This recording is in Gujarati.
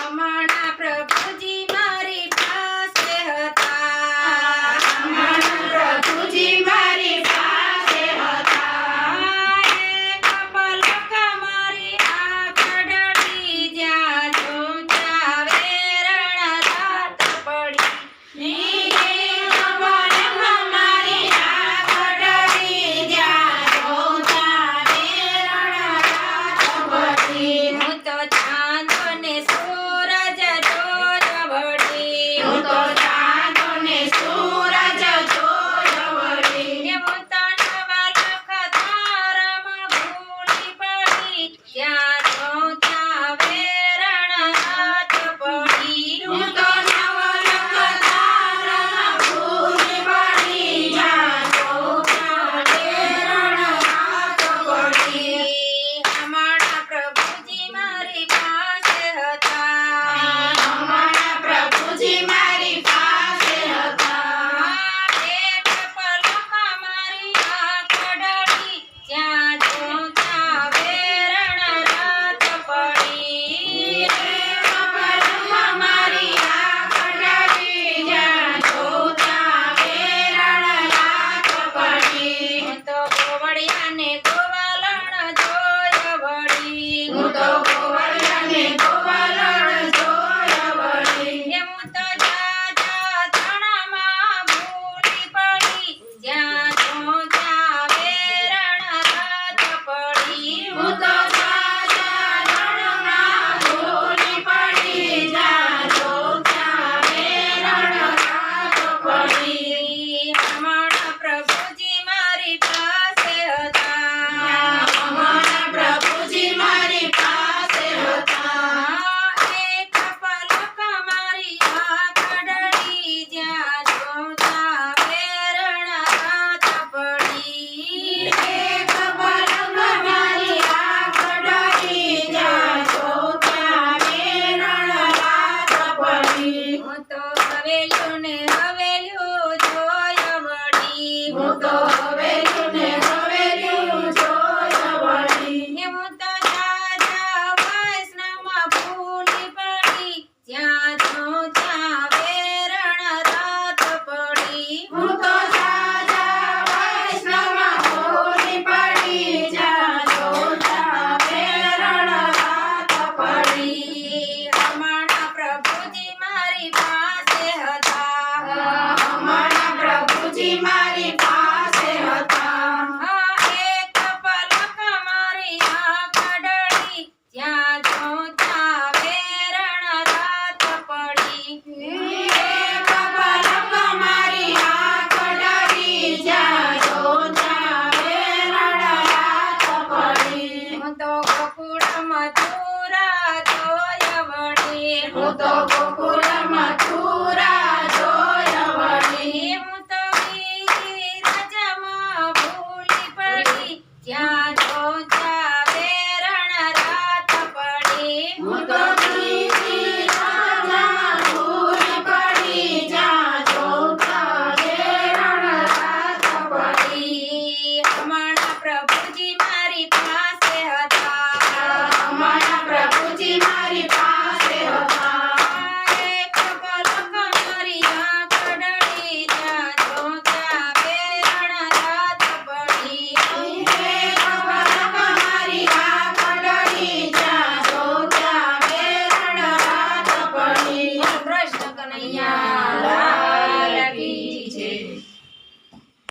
હમણાં પ્રભુજી મારી પાસે હતા, હમણાં પ્રભુજી મારી પાસે હતા. એક પલક મારી આંખ ડળી, જ્યાં જોઉં ત્યાં વેરણ રાત પડી. મારી આંખ ડળી, જ્યાં જોઉં ત્યાં વેરણ રાત પડી. હું તો ચાંદો ને સૂરજ જોયો વળી, હું તો ચાંદો ને સૂરજ જોયો વળી. હું તો નવલખ તારામાં ભૂલી પડી, જ્યાં જોઉં ત્યાં વેરણ રાત પડી. હું તો નવલખ તારામાં ભૂલી પડી, જ્યાં જોઉં ત્યાં વેરણ રાત પડી. હમણાં પ્રભુજી મારી પાસે હતા, હમણાં પ્રભુજી મારી પાસે હતા. એક પલક મારી આંખ ડળી, જ્યાં જોઉં ત્યાં વેરણ રાત પડી. મારી આંખ ડળી, જ્યાં જોઉં ત્યાં વેરણ રાત પડી. હું તો ગોવળિયાને ગોવાલણ જોયો વળી, હું તો ગોવળિયાને ગોવાલણ જોયો વળી. હું તો જાજા તણામાં ભૂલી પડી, જ્યાં જોઉં ત્યાં વેરણ રાત પડી. હું તો સાજા રણમાં ભૂલી પડી, જ્યાં જોઉં ત્યાં વેરણ રાત પડી. હમણાં પ્રભુજી મારી પાસે હતા, હમણાં પ્રભુજી મારી પાસે હતા. એક પલક મારી આંખ ડળી, જ્યાં જોઉં ત્યાં વેરણ રાત પડી. એક પલક મારી આંખ ડળી, જ્યાં જોઉં ત્યાં વેરણ રાત પડી. હું તો હવેલ્યું ને હવેલ્યું જોયો વળી, હું તો હવેલ્યું ને હવેલ્યું જોયો વળી. હું તો જાજા વૈષ્ણવમાં ભૂલી પડી, જ્યાં જોઉં ત્યાં વેરણ રાત પડી. હું તો સાજા વૈષ્ણવમાં ભૂલી પડી, જ્યાં જોઉં ત્યાં વેરણ રાત પડી. હમણાં પ્રભુજી મારી પાસે હતા, હમણાં પ્રભુજી મારી પાસે હતા. એક પલક મારી આંખ ડળી, જ્યાં જોઉં ત્યાં વેરણ રાત પડી. એક પલક મારી આંખ ડળી, જ્યાં જોઉં ત્યાં વેરણ રાત પડી. હું તો ગોકુળ મથુરા જોયો વળી, હું તો ગોકુળ